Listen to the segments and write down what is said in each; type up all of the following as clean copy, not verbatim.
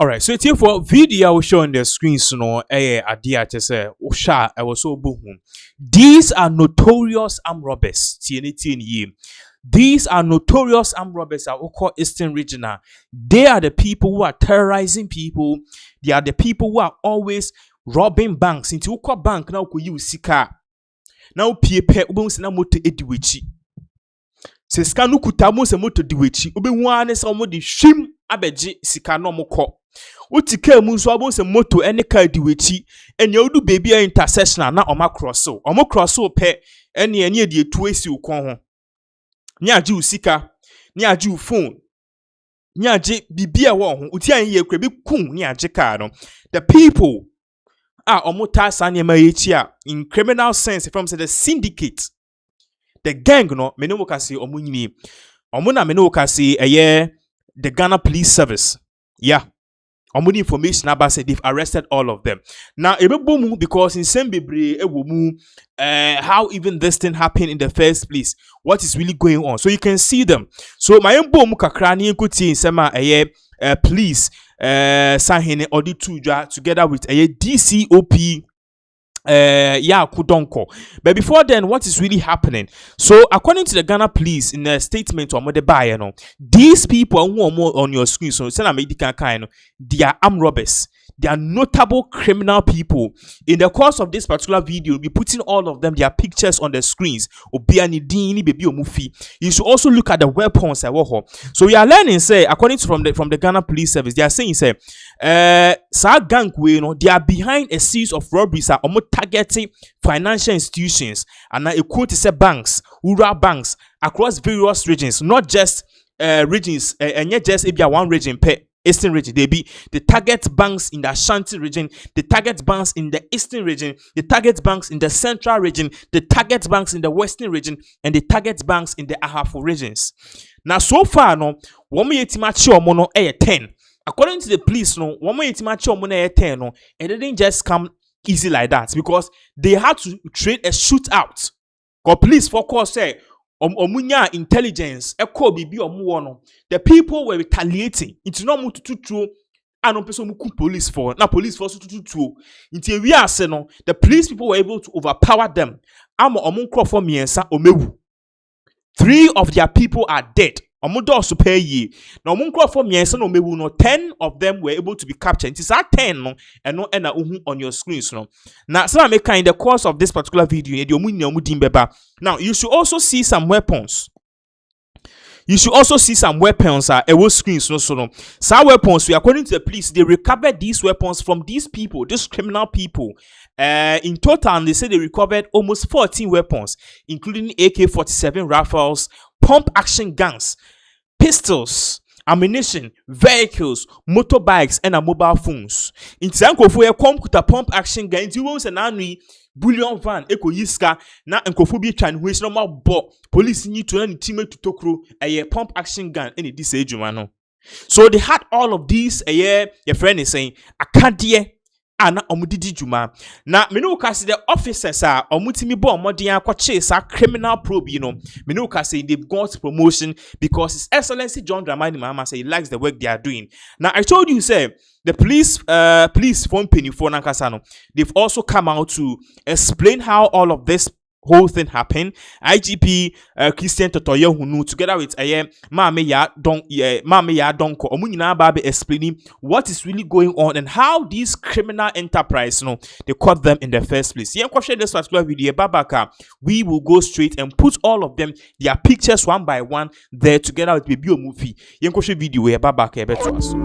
All right, so it's here for video we show on the screen. So no, idea to say, I was so boom. These are notorious armed robbers. These are notorious armed robbers that we call Eastern Regional. They are the people who are terrorizing people. They are the people who are always robbing banks. Into uko bank now ku use sika. Now piepe ubonse na moto ediwechi. Se sika no kutamo se moto diwechi. Ube wane sa omo di shim abeji sika no moko. Utika mu nso abonse moto ene car diwechi. Enya odu baby a intersection na oma crosso. Omo crosso pe ene edi etu esi ukon ho. Ni aji usika, ni aji phone, ni aji bibia wo ho. Uti an ye kwebi kun ni aji car no. The people are omuta sanyema yechi in criminal sense from say the syndicate. The gang no me no kasi omunyini. Omuna me no kasi the Ghana Police Service. Yeah. Omuni information about say they've arrested all of them. Now ebebomu because in Sembebre ewomu how even this thing happened in the first place. What is really going on? So you can see them. So my embomu kakra ni nkuti sema police sahene odi tuja together with DCOP Kudonko. But before then, what is really happening? So according to the Ghana Police in a statement these people who are more on your screen, so they are armed robbers. They are notable criminal people. In the course of this particular video, we'll be putting all of them, their pictures on the screens. You should also look at the weapons. So we are learning, say, according to from the Ghana Police Service, they are saying, say, gang they are behind a series of robberies are targeting financial institutions and a quote say banks, rural banks across various regions, not just regions, and yet just if you are one region Eastern region. They be the target banks in the Ashanti region, the target banks in the Eastern region, the target banks in the Central region, the target banks in the Western region, and the target banks in the Ahafo regions. Now, so far, no, woman yetimachi omono 10. According to the police, no, woman yetimachi omono 10, no, it didn't just come easy like that because they had to trade a shootout. Because police focus say omunya intelligence eko bibi omuwono. The people were retaliating. It's not mututu and person muku police for na police force tutu. Until we are saying no, the police people were able to overpower them. Amo omunkro for miensa omewu. 3 of their people are dead. Omudo super ye. Now omunkro for miensa no omewu no 10 of them were able to be captured. It's that 10 no and no ena on your screens no. Now so I make in the course of this particular video now you should also see some weapons. You should also see some weapons screens no. Some weapons, according to the police, they recovered these weapons from these people, these criminal people. In total, they say they recovered almost 14 weapons, including AK-47 rifles, pump action guns, pistols, ammunition, vehicles, motorbikes, and mobile phones. In Tanko for a computer pump action gun, you won't say bullion van eko yiska na nkofobia twan ho is normal bo police need to learn team to tokro a pump action gun any this ejuma no. So they had all of these your friend is saying akadie ana omudidi juma na me no ka say the officers are omutimi bo omodin akwache sa criminal probe me no ka say they've got promotion because His Excellency John Dramani Mahama say he likes the work they are doing. Now I told you say the police phone penny for Nankasano, they've also come out to explain how all of this whole thing happened. IGP Christian Totoyo Hunu together with Mame Ya Donko Omunina Babe explaining what is really going on and how these criminal enterprise they caught them in the first place. Share this particular video Babaka. We will go straight and put all of them their pictures one by one there together with Baby movie. Share video Babaka to us.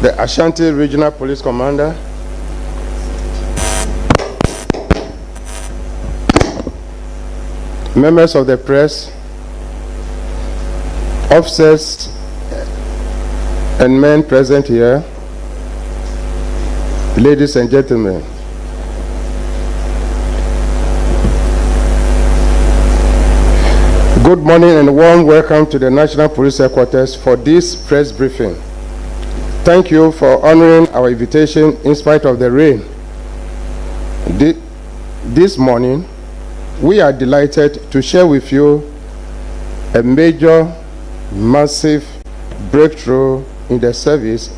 The Ashanti Regional Police Commander, members of the press, officers and men present here, ladies and gentlemen. Good morning and warm welcome to the National Police Headquarters for this press briefing. Thank you for honoring our invitation in spite of the rain. This morning, we are delighted to share with you a major, massive breakthrough in the service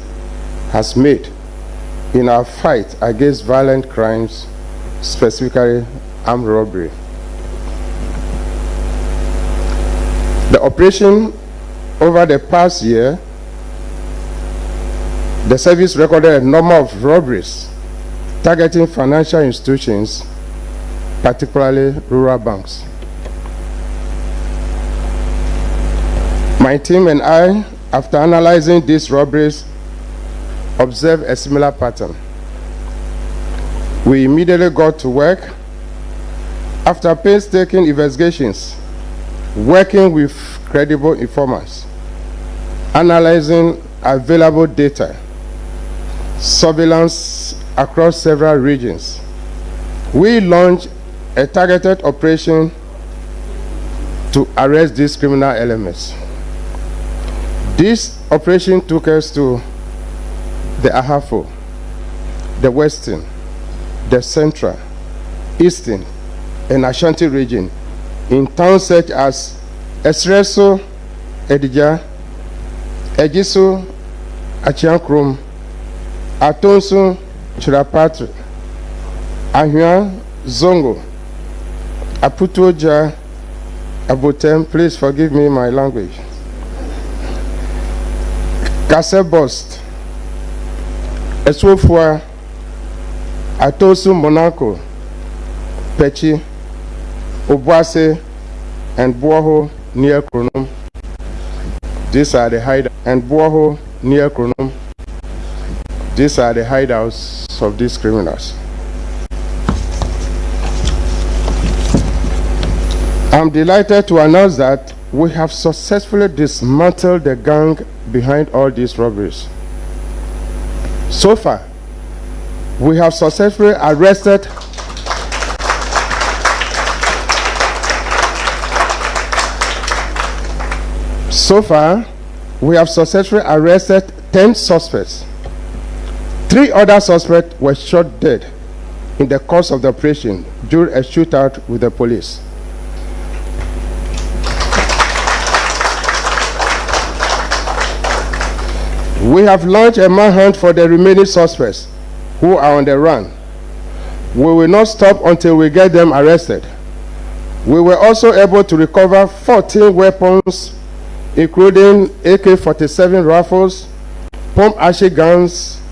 has made in our fight against violent crimes, specifically armed robbery. The operation over the past year, the service recorded a number of robberies targeting financial institutions, particularly rural banks. My team and I, after analyzing these robberies, observed a similar pattern. We immediately got to work. After painstaking investigations, working with credible informants, analyzing available data, surveillance across several regions, we launched a targeted operation to arrest these criminal elements. This operation took us to the Ahafo, the Western, the Central, Eastern, and Ashanti region in towns such as Esreso, Edija, Ejiso, Achiankrum, Atonso, Chirapatre, Ahua, Zongo, Aputoja, Abotem, please forgive me my language, Kasebost, Eswofua, Atosu Monaco, Pechi, Obuase, and Boaho near Kronum. These are the hideouts. And Boaho near Kronum. These are the hideouts of these criminals. I'm delighted to announce that we have successfully dismantled the gang behind all these robberies. So far, we have successfully arrested So far, we have successfully arrested 10 suspects. 3 other suspects were shot dead in the course of the operation during a shootout with the police. We have launched a manhunt for the remaining suspects who are on the run. We will not stop until we get them arrested. We were also able to recover 14 weapons, including AK-47 rifles, pump-action guns,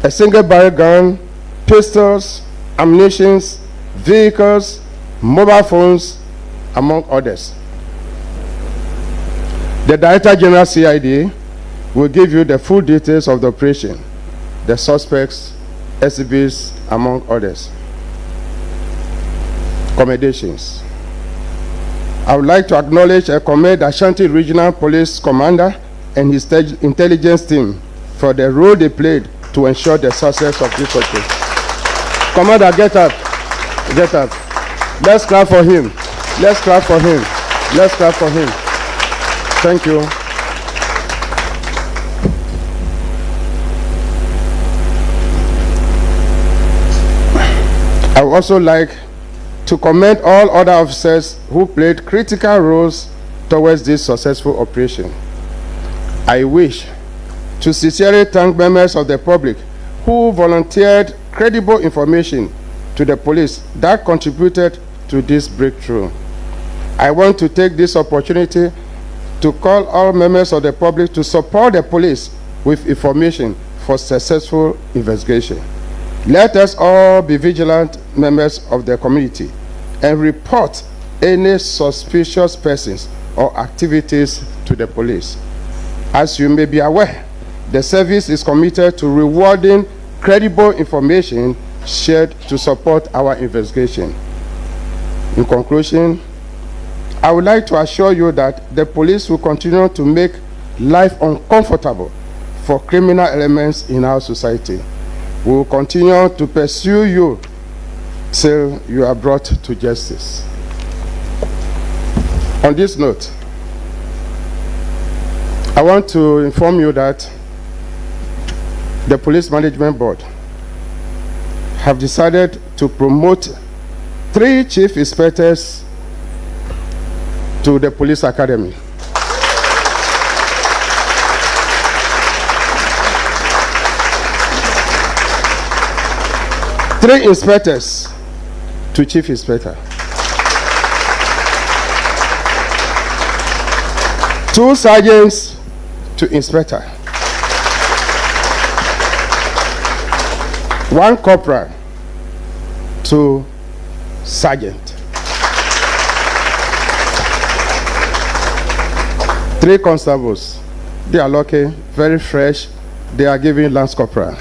a single-barrel gun, pistols, ammunition, vehicles, mobile phones, among others. The Director General CID will give you the full details of the operation, the suspects, exhibits, among others. Commendations. I would like to acknowledge and commend Ashanti Regional Police Commander and his intelligence team for the role they played to ensure the success of this operation. Commander, get up. Get up. Let's clap for him. Let's clap for him. Let's clap for him. Thank you. I would also like to commend all other officers who played critical roles towards this successful operation. I wish to sincerely thank members of the public who volunteered credible information to the police that contributed to this breakthrough. I want to take this opportunity to call all members of the public to support the police with information for successful investigation. Let us all be vigilant members of the community and report any suspicious persons or activities to the police. As you may be aware, the service is committed to rewarding credible information shared to support our investigation. In conclusion, I would like to assure you that the police will continue to make life uncomfortable for criminal elements in our society. We will continue to pursue you till you are brought to justice. On this note, I want to inform you that the Police Management Board have decided to promote 3 chief inspectors to the police academy. Three inspectors to chief inspector. 2 sergeants to inspector. 1 corporal to sergeant. 3 constables. They are lucky, very fresh. They are giving lance corporal.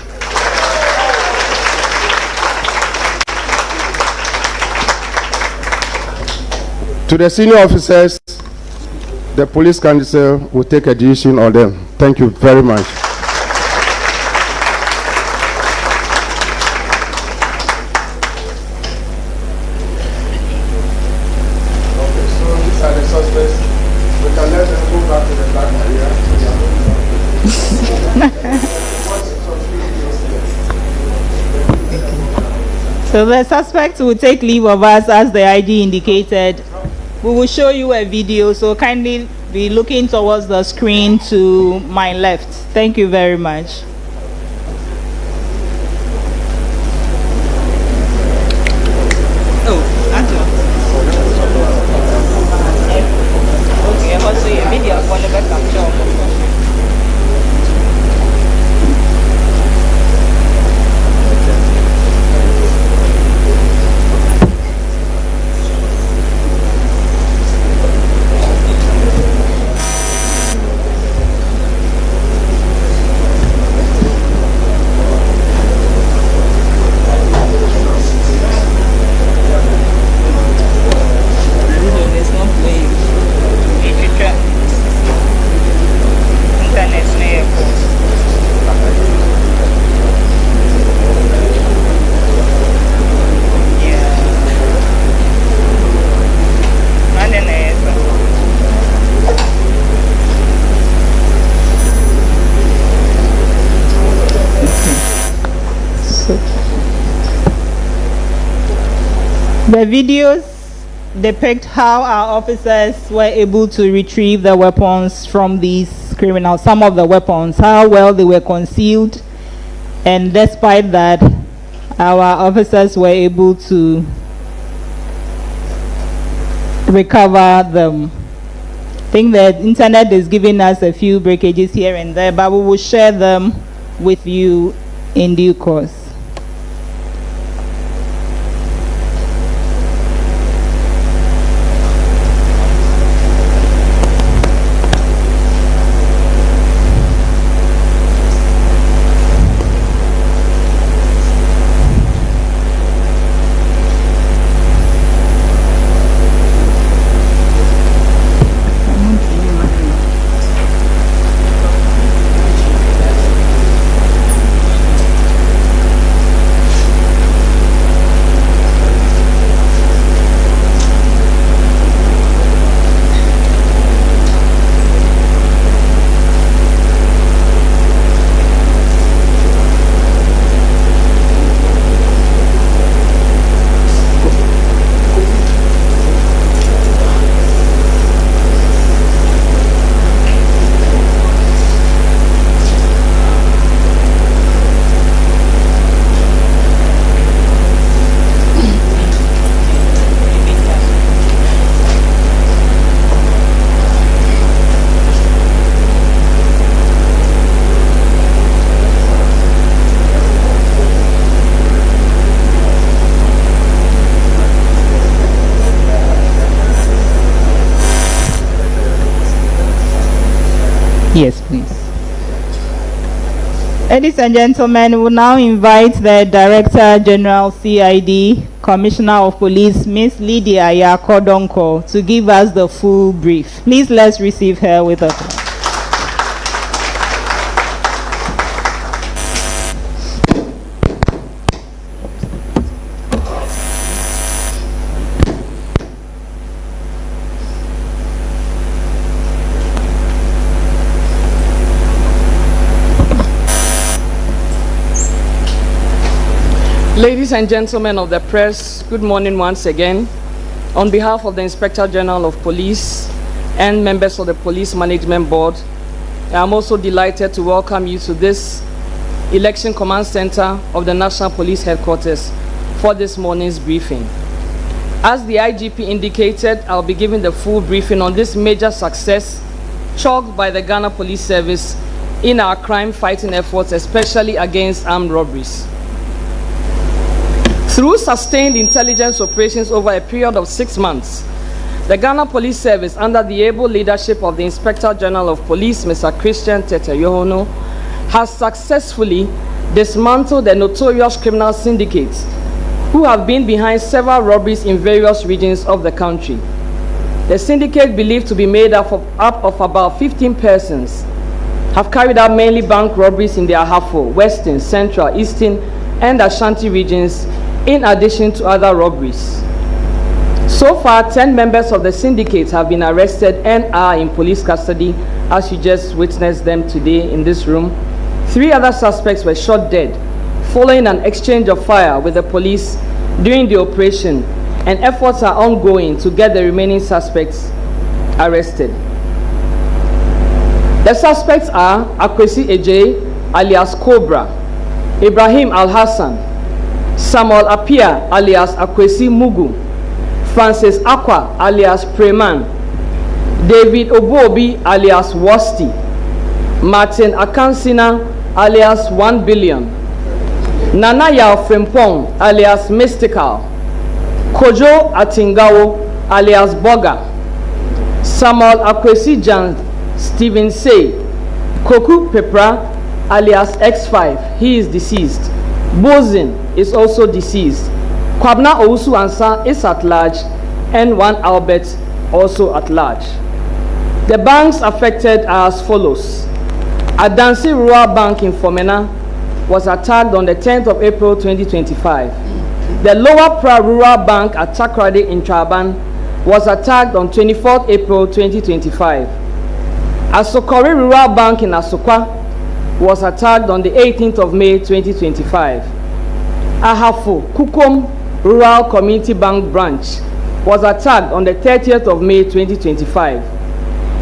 To the senior officers, the police council will take a decision on them. Thank you very much. Okay, so these are the suspects. We can let them go back to the black area. So the suspect will take leave of us as the ID indicated. We will show you a video, so kindly be looking towards the screen to my left. Thank you very much. The videos depict how our officers were able to retrieve the weapons from these criminals, some of the weapons, how well they were concealed, and despite that, our officers were able to recover them. I think the internet is giving us a few breakages here and there, but we will share them with you in due course. Yes, please. Ladies and gentlemen, we will now invite the Director General CID, Commissioner of Police, Ms. Lydia Yakodonko, to give us the full brief. Please let's receive her with applause. Ladies and gentlemen of the press, good morning once again. On behalf of the Inspector General of Police and members of the Police Management Board, I am also delighted to welcome you to this Election Command Center of the National Police Headquarters for this morning's briefing. As the IGP indicated, I'll be giving the full briefing on this major success chalked by the Ghana Police Service in our crime-fighting efforts, especially against armed robberies. Through sustained intelligence operations over a period of 6 months, the Ghana Police Service, under the able leadership of the Inspector General of Police, Mr. Christian Tete Yohono, has successfully dismantled the notorious criminal syndicates who have been behind several robberies in various regions of the country. The syndicate, believed to be made up of about 15 persons, have carried out mainly bank robberies in the Ahafo, Western, Central, Eastern, and Ashanti regions, in addition to other robberies. So far, 10 members of the syndicate have been arrested and are in police custody, as you just witnessed them today in this room. 3 other suspects were shot dead following an exchange of fire with the police during the operation, and efforts are ongoing to get the remaining suspects arrested. The suspects are Akwesi Eje, alias Cobra, Ibrahim Al-Hassan, Samuel Apia, alias Akwesi Mugu, Francis Akwa, alias Preman, David Obuobi, alias Wasti, Martin Akansina, alias 1 Billion, Nana Yao Frimpong, alias Mystical, Kojo Atingawo, alias Boga, Samuel Akwesi Jan, Stephen Say, Koku Pepra, alias X5, he is deceased. Bozin is also deceased. Kwabna Owusu Ansa is at large, and 1 Albert also at large. The banks affected are as follows. Adansi Rural Bank in Fomena was attacked on the 10th of April 2025. The Lower Pra Rural Bank at Takrade in Traban was attacked on 24th April 2025. Asokore Rural Bank in Asokwa was attacked on the 18th of May 2025. Ahafo Kukom Rural Community Bank branch was attacked on the 30th of May 2025.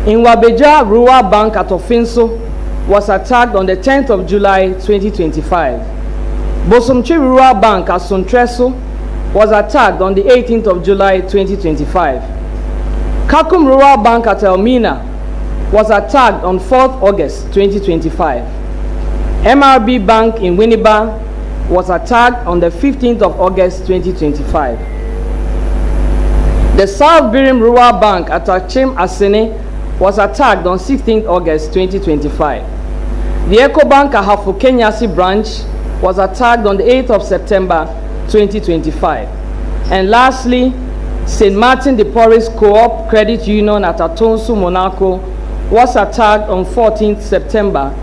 In Wabeja Rural Bank at Ofinso was attacked on the 10th of July 2025. Bosomchi Rural Bank at Sontreso was attacked on the 18th of July 2025. Kakum Rural Bank at Elmina was attacked on 4th August 2025. MRB Bank in Winneba was attacked on the 15th of August 2025. The South Birim Rural Bank at Achim Asene was attacked on 16th August 2025. The EcoBank Ahafo Kenyasi branch was attacked on the 8th of September 2025. And lastly, St. Martin de Porres Co-op Credit Union at Atonsu, Monaco was attacked on 14th September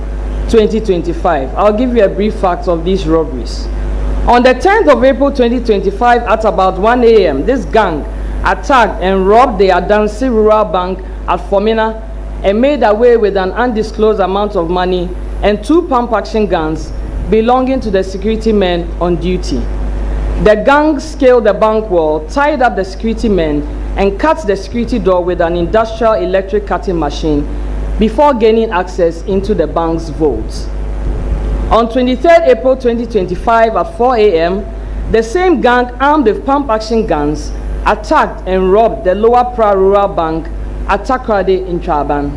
2025. I'll give you a brief fact of these robberies. On the 10th of April 2025 at about 1 a.m., this gang attacked and robbed the Adansi Rural Bank at Fomena and made away with an undisclosed amount of money and 2 pump-action guns belonging to the security men on duty. The gang scaled the bank wall, tied up the security men, and cut the security door with an industrial electric cutting machine before gaining access into the bank's vaults. On 23rd April 2025 at 4 a.m., the same gang armed with pump-action guns attacked and robbed the Lower Pra Rural Bank at Takrade in Traban.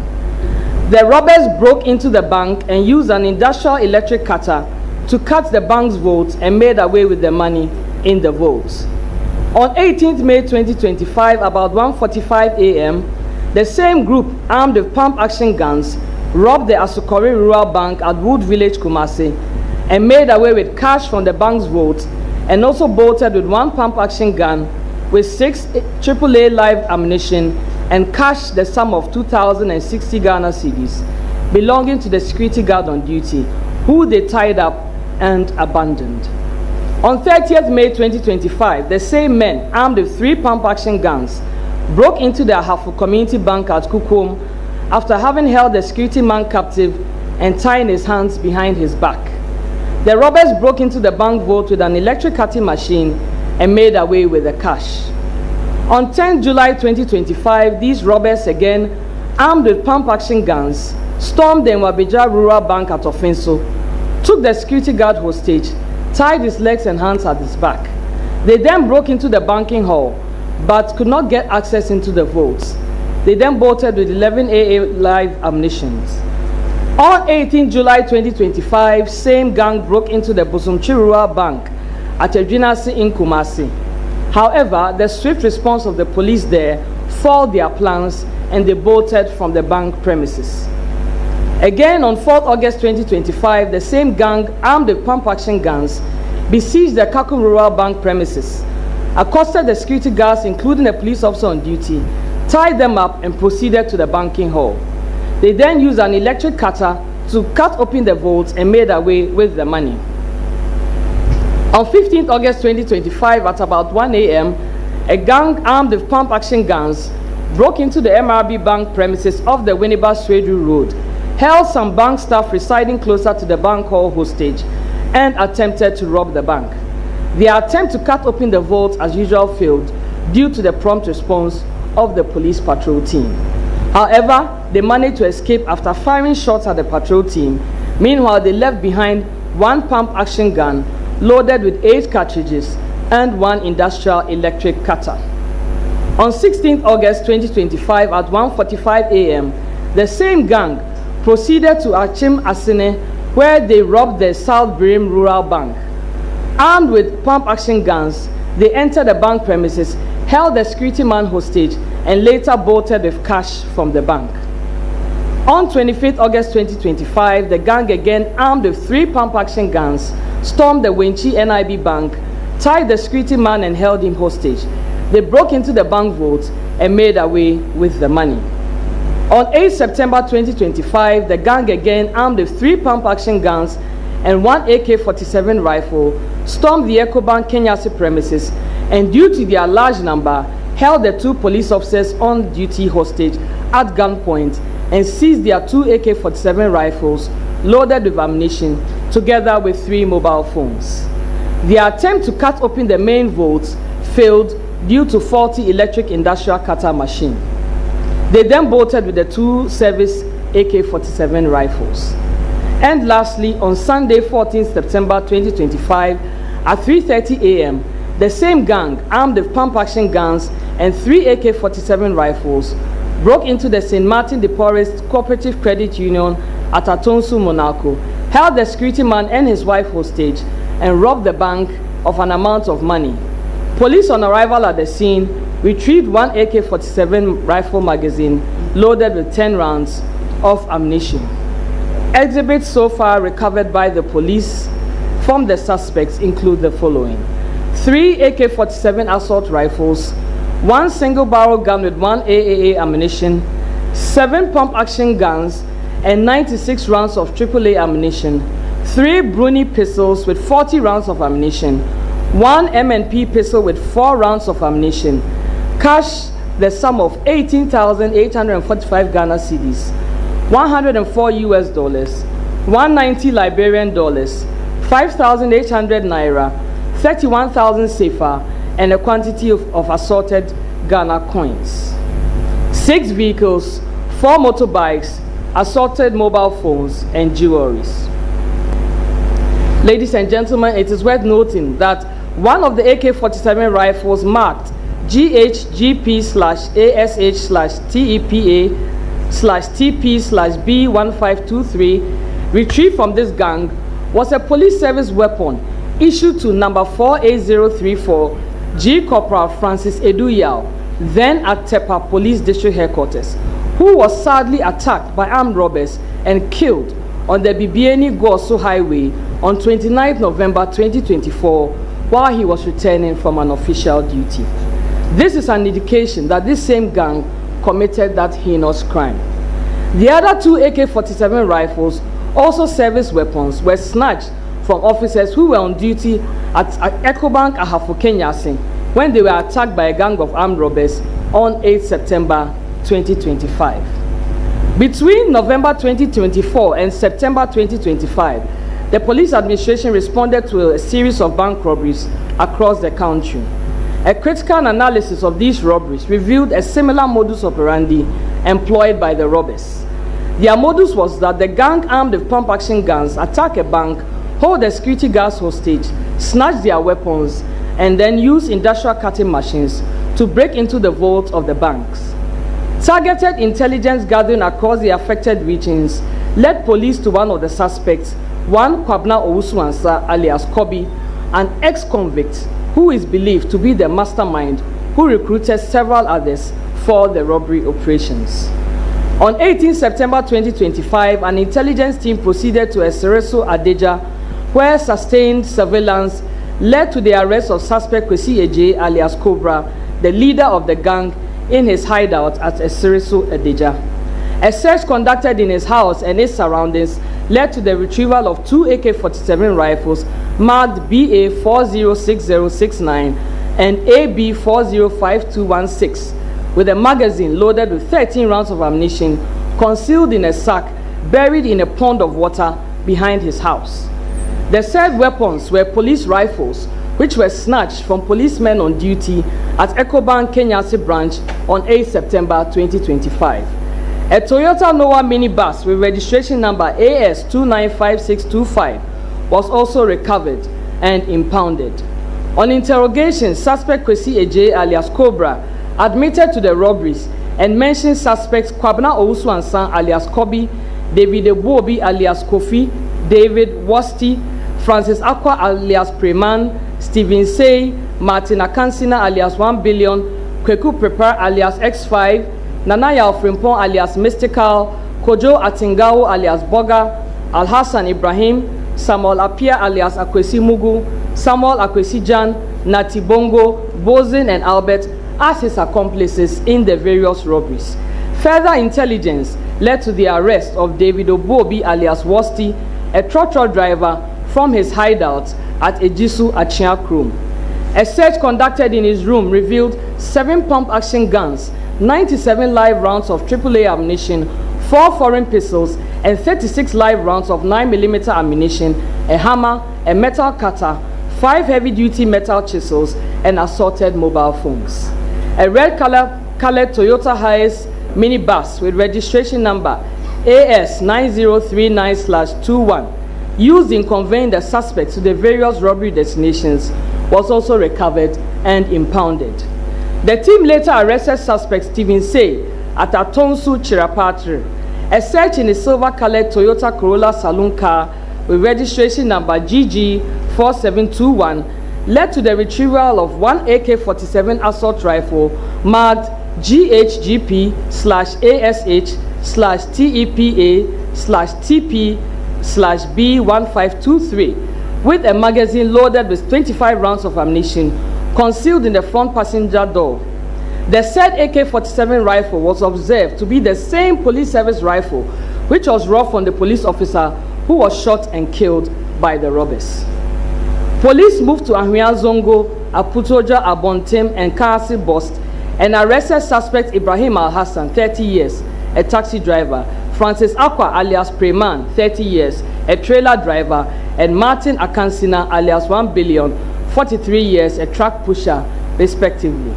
The robbers broke into the bank and used an industrial electric cutter to cut the bank's vaults and made away with the money in the vaults. On 18th May 2025, about 1:45 a.m., the same group, armed with pump-action guns, robbed the Asokore Rural Bank at Wood Village, Kumasi, and made away with cash from the bank's vault, and also bolted with 1 pump-action gun with 6 AAA live ammunition and cashed the sum of 2,060 Ghana cedis belonging to the security guard on duty, who they tied up and abandoned. On 30th May 2025, the same men, armed with 3 pump-action guns, broke into the Ahafo Community Bank at Kukum after having held the security man captive and tying his hands behind his back. The robbers broke into the bank vault with an electric cutting machine and made away with the cash. On 10 July 2025, these robbers, again armed with pump-action guns, stormed the Nwabija Rural Bank at Ofinso, took the security guard hostage, tied his legs and hands at his back. They then broke into the banking hall, but could not get access into the vaults. They then bolted with 11 AA live ammunition. On 18 July 2025, same gang broke into the Bosomchi Rural Bank at Edwinasi in Kumasi. However, the swift response of the police there foiled their plans and they bolted from the bank premises. Again, on 4th August 2025, the same gang, armed with pump-action guns, besieged the Kakum Rural Bank premises, accosted the security guards, including a police officer on duty, tied them up and proceeded to the banking hall. They then used an electric cutter to cut open the vaults and made away with the money. On 15th August 2025, at about 1 a.m., a gang armed with pump-action guns broke into the MRB Bank premises off the Winneba Swedru Road, held some bank staff residing closer to the bank hall hostage, and attempted to rob the bank. Their attempt to cut open the vault as usual failed due to the prompt response of the police patrol team. However, they managed to escape after firing shots at the patrol team. Meanwhile, they left behind one pump-action gun loaded with 8 cartridges and 1 industrial electric cutter. On 16th August 2025 at 1:45 a.m., the same gang proceeded to Achim Asine, where they robbed the South Birim Rural Bank. Armed with pump-action guns, they entered the bank premises, held the security man hostage, and later bolted with cash from the bank. On 25th August 2025, the gang, again armed with 3 pump-action guns, stormed the Wenchi NIB Bank, tied the security man and held him hostage. They broke into the bank vault and made away with the money. On 8 September 2025, the gang, again armed with 3 pump-action guns and 1 AK-47 rifle, stormed the EcoBank Kenyasi premises and, due to their large number, held the 2 police officers on duty hostage at gunpoint and seized their 2 AK-47 rifles loaded with ammunition, together with 3 mobile phones. Their attempt to cut open the main vaults failed due to faulty electric industrial cutter machine. They then bolted with the 2 service AK-47 rifles. And lastly, on Sunday, 14th September 2025, at 3:30 a.m., the same gang, armed with pump-action guns and 3 AK-47 rifles, broke into the St. Martin de Porres Cooperative Credit Union at Atonsu, Monaco, held the security man and his wife hostage, and robbed the bank of an amount of money. Police, on arrival at the scene, retrieved 1 AK-47 rifle magazine loaded with 10 rounds of ammunition. Exhibits so far recovered by the police from the suspects include the following: 3 AK-47 assault rifles, 1 single barrel gun with 1 AAA ammunition, 7 pump-action guns, and 96 rounds of AAA ammunition, 3 Bruni pistols with 40 rounds of ammunition, 1 M&P pistol with 4 rounds of ammunition, cash the sum of 18,845 Ghana cedis, 104 US dollars, 190 Liberian dollars, 5,800 naira, 31,000 sefa, and a quantity of assorted Ghana coins. 6 vehicles, 4 motorbikes, assorted mobile phones, and jewelries. Ladies and gentlemen, it is worth noting that one of the AK-47 rifles marked GHGP/ASH/TEPA/TP/B1523 retrieved from this gang was a police service weapon issued to number 48034 G Corporal Francis Eduyao, then at Tepa Police District Headquarters, who was sadly attacked by armed robbers and killed on the Bibiani-Goso Highway on 29 November 2024 while he was returning from an official duty. This is an indication that this same gang committed that heinous crime. The other 2 AK-47 rifles, also service weapons, were snatched from officers who were on duty at EcoBank Ahafo Kenyasi when they were attacked by a gang of armed robbers on 8 September 2025. Between November 2024 and September 2025, the police administration responded to a series of bank robberies across the country. A critical analysis of these robberies revealed a similar modus operandi employed by the robbers. Their modus was that the gang, armed with pump-action guns, attack a bank, hold the security guards hostage, snatch their weapons, and then use industrial cutting machines to break into the vaults of the banks. Targeted intelligence gathering across the affected regions led police to one of the suspects, one Kwabna Owusu-Ansah alias Kobi, an ex-convict who is believed to be the mastermind who recruited several others for the robbery operations. On 18 September 2025, an intelligence team proceeded to Esereso Adeja, where sustained surveillance led to the arrest of suspect Kwesi Eje alias Cobra, the leader of the gang, in his hideout at Esereso Adeja. A search conducted in his house and its surroundings led to the retrieval of 2 AK-47 rifles marked BA 406069 and AB 405216, with a magazine loaded with 13 rounds of ammunition concealed in a sack buried in a pond of water behind his house. The said weapons were police rifles, which were snatched from policemen on duty at Ecobank KUMASI branch on 8 September 2025. A Toyota Noah minibus with registration number AS295625 was also recovered and impounded. On interrogation, suspect Kwesi Eje alias Cobra admitted to the robberies and mentioned suspects Kwabna Owusu-Ansah alias Kobi, David Ebobi alias Kofi, David Wasti, Francis Akwa alias Preman, Stephen Say, Martin Akansina alias 1 billion, Kweku Prepar alias X5, Nanaya Frimpon alias Mystical, Kojo Atingawo alias Boga, Alhassan Ibrahim, Samuel Apia alias Akwesi Mugu, Samuel Akwesi Jan, Nati Bongo, Bozin and Albert as his accomplices in the various robberies. Further intelligence led to the arrest of David Obobi alias Wasti, a trotro driver, from his hideout at Ejisu Achia Krom. A search conducted in his room revealed 7 pump-action guns, 97 live rounds of AAA ammunition, 4 foreign pistols, and 36 live rounds of 9mm ammunition, a hammer, a metal cutter, 5 heavy-duty metal chisels, and assorted mobile phones. A red-colored Toyota Hiace minibus with registration number AS9039/21, used in conveying the suspects to the various robbery destinations, was also recovered and impounded. The team later arrested suspect Stephen Say at Atonsu Chirapatre. A search in a silver-colored Toyota Corolla saloon car with registration number GG4721 led to the retrieval of 1 AK-47 assault rifle marked GHGP/ASH/TEPA/TP/B1523 with a magazine loaded with 25 rounds of ammunition concealed in the front passenger door. The said AK-47 rifle was observed to be the same police service rifle which was robbed from the police officer who was shot and killed by the robbers. Police moved to Ahwea Zongo, Aputoja, Abontem, and Kasi Bost and arrested suspect Ibrahim Al-Hassan, 30 years, a taxi driver, Francis Akwa alias Preman, 30 years, a trailer driver, and Martin Akansina alias 1 billion, 43 years, a truck pusher, respectively.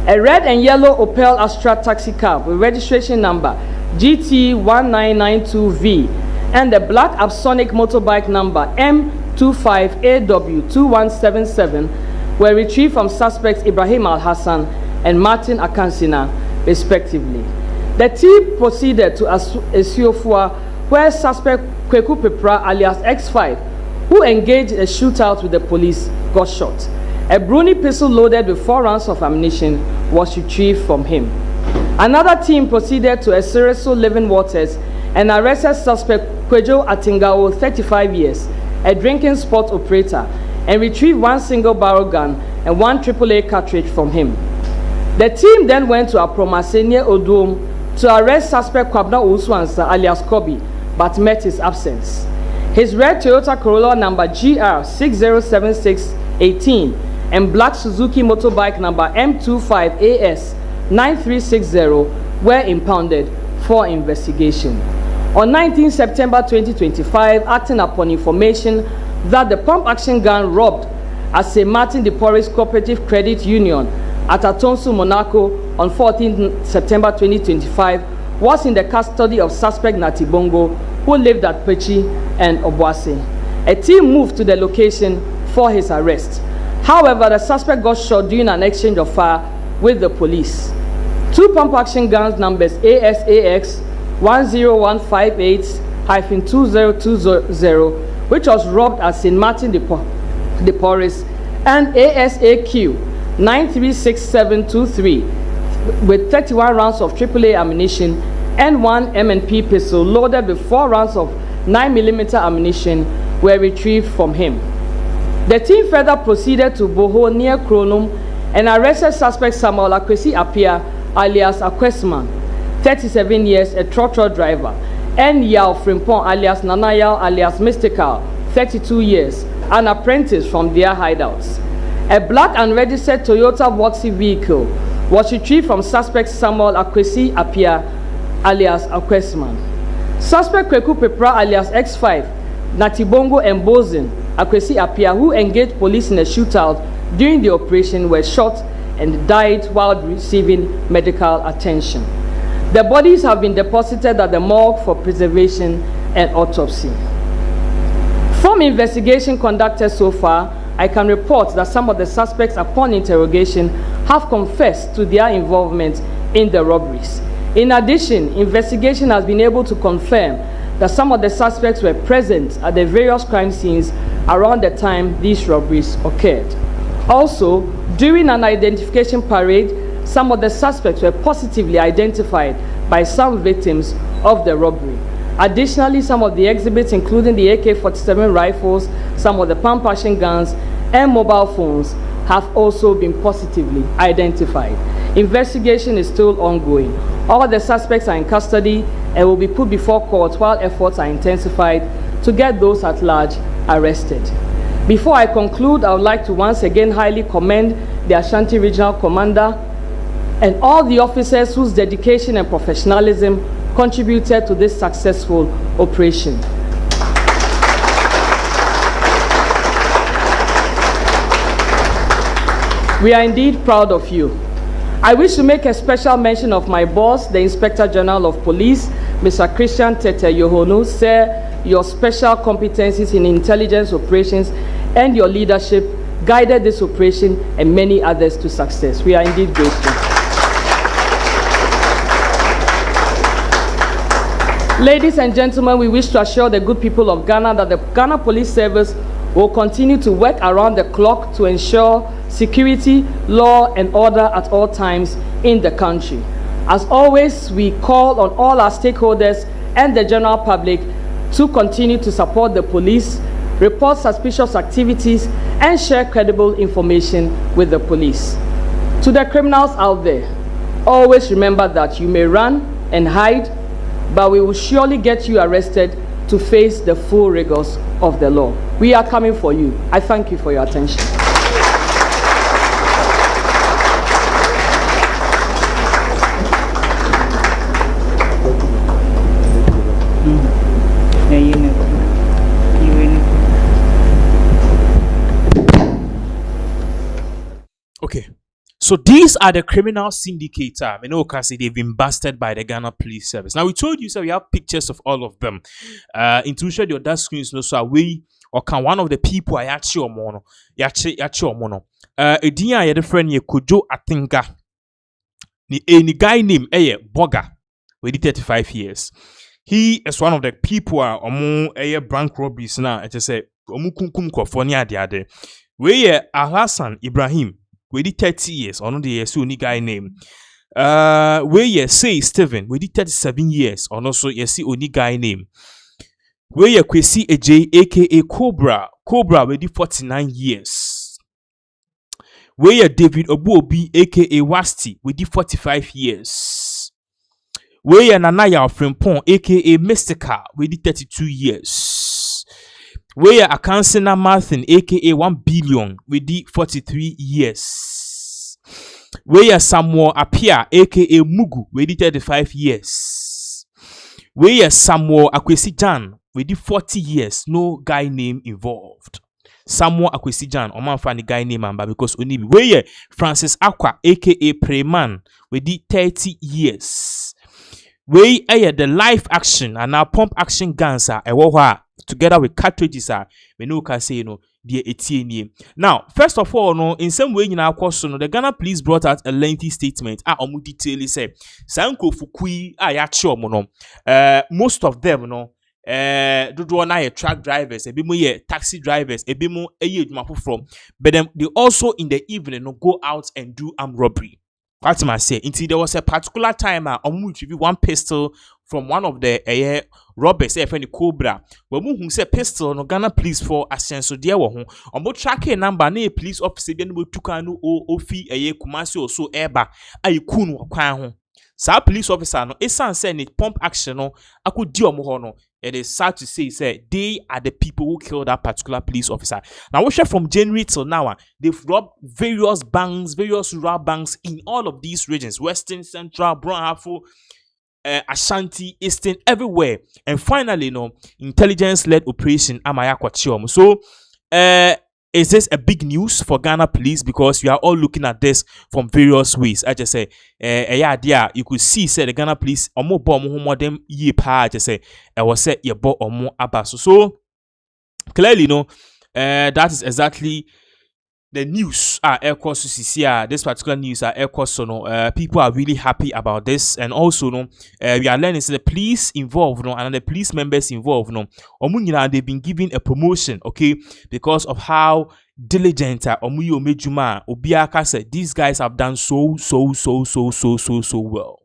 A red and yellow Opel Astra taxi cab with registration number GT1992V and a black Absonic motorbike number M25AW2177 were retrieved from suspects Ibrahim Al-Hassan and Martin Akansina, respectively. The team proceeded to Esiofua, where suspect Kweku Prepar alias X5, who engaged a shootout with the police, got shot. A Bruni pistol loaded with 4 rounds of ammunition was retrieved from him. Another team proceeded to Esereso Living Waters and arrested suspect Kwejo Atingawo, 35 years, a drinking sport operator, and retrieved 1 single barrel gun and 1 AAA cartridge from him. The team then went to Apromase near Odom to arrest suspect Kwabna Owusu-Ansah alias Kobi, but met his absence. His red Toyota Corolla number GR607618 and black Suzuki motorbike number M25AS9360 were impounded for investigation. On 19 September 2025, acting upon information that the pump action gang robbed at St. Martin de Porres Cooperative Credit Union at Atonsu, Monaco on 14 September 2025 was in the custody of suspect Natibongo, who lived at Pechi and Obuasi. A team moved to the location for his arrest. However, the suspect got shot during an exchange of fire with the police. Two pump action guns numbers ASAX 10158-2020, which was robbed at St. Martin de Porres, and ASAQ 936723 with 31 rounds of AAA ammunition and one M&P pistol loaded with 4 rounds of 9mm ammunition were retrieved from him. The team further proceeded to Boho near Kronum and arrested suspect Samuel Akwesi Apia alias Akwesman, 37 years, a tractor driver, and Yao Frimpong alias Nanayao alias Mystical, 32 years, an apprentice from their hideouts. A black unregistered Toyota Voxy vehicle was retrieved from suspect Samuel Akwesi Apia alias Akwesman. Suspect Kweku Pepra alias X5, Natibongo and Bozin Akwesi Apia, who engaged police in a shootout during the operation, were shot and died while receiving medical attention. The bodies have been deposited at the morgue for preservation and autopsy. From investigation conducted so far, I can report that some of the suspects, upon interrogation, have confessed to their involvement in the robberies. In addition, investigation has been able to confirm that some of the suspects were present at the various crime scenes around the time these robberies occurred. Also, during an identification parade, some of the suspects were positively identified by some victims of the robbery. Additionally, some of the exhibits, including the AK-47 rifles, some of the pump action guns, and mobile phones, have also been positively identified. Investigation is still ongoing. All the suspects are in custody and will be put before court while efforts are intensified to get those at large arrested. Before I conclude, I would like to once again highly commend the Ashanti Regional Commander and all the officers whose dedication and professionalism contributed to this successful operation. We are indeed proud of you. I wish to make a special mention of my boss, the Inspector General of Police, Mr. Christian Tete Yohonu. Sir, your special competencies in intelligence operations and your leadership guided this operation and many others to success. We are indeed grateful. Ladies and gentlemen, we wish to assure the good people of Ghana that the Ghana Police Service will continue to work around the clock to ensure security, law, and order at all times in the country. As always, we call on all our stakeholders and the general public to continue to support the police, report suspicious activities, and share credible information with the police. To the criminals out there, always remember that you may run and hide, but we will surely get you arrested to face the full rigors of the law. We are coming for you. I thank you for your attention. Okay, so these are the criminal syndicates. I know can say they've been busted by the Ghana Police Service. Now we told you, so we have pictures of all of them. Into share your dark screens, no, so we or can one of the people I actually or mono, mono. A dear I had a friend ye Kojo Atinga. Ni guy named Boga, with 35 years. He is one of the people among bank robberies now. It is a omukunkum kofonia the other. We Alhassan Ibrahim. We did 30 years, or no, the Sunni guy name. We say Stephen, we did 37 years, or no, so you see only guy name. We Kwesi AJ, aka Cobra, we did 49 years. We David Obuobi, aka Wasti, we did 45 years. We Nanaya Frimpong, aka Mystica, we did 32 years. We are Akansena Martin, aka 1 billion, we did 43 years. We are Samuel Apia, aka Mugu, we did 35 years. We are Samuel Akwesi Jan. We did 40 years, no guy name involved. Samuel Akwesi Jan, or man find the guy name and because only we Francis Aqua, aka Preman, we did 30 years. We the live action and our pump action guns are together with cartridges are we know can say the 18 Now, first of all, in some way in our question, the Ghana police brought out a lengthy statement. Omu detail say Sanko Fukui most of them do na truck drivers, taxi drivers, from, but then they also in the evening go out and do armed robbery. What I say, until there was a particular time retrieve one pistol from one of the robbers, any Cobra. When we say pistol, no Ghana police for ascenso dear one. Track a number, na police officer, then we took a no ofi KUMASI or so eba, kunu kwa sa police officer no esan say ni pump action no akodi omo no. It is sad to say they are the people who killed that particular police officer. Now we share from January till now, they've robbed various banks, various rural banks in all of these regions: Western, Central, Brown Afro, Ashanti, Eastern, everywhere. And finally, intelligence-led operation Amaya Kwachiom. So, is this a big news for Ghana police? Because we are all looking at this from various ways. I just say, you could see, say the Ghana police, more bomb, them ye pa, just say, I was say, ye bo or more abaso. So, clearly, that is exactly the news. This particular news, people are really happy about this. And also, we are learning, so the police involved, and the police members involved, they've been given a promotion, okay, because of how diligent these guys have done so well.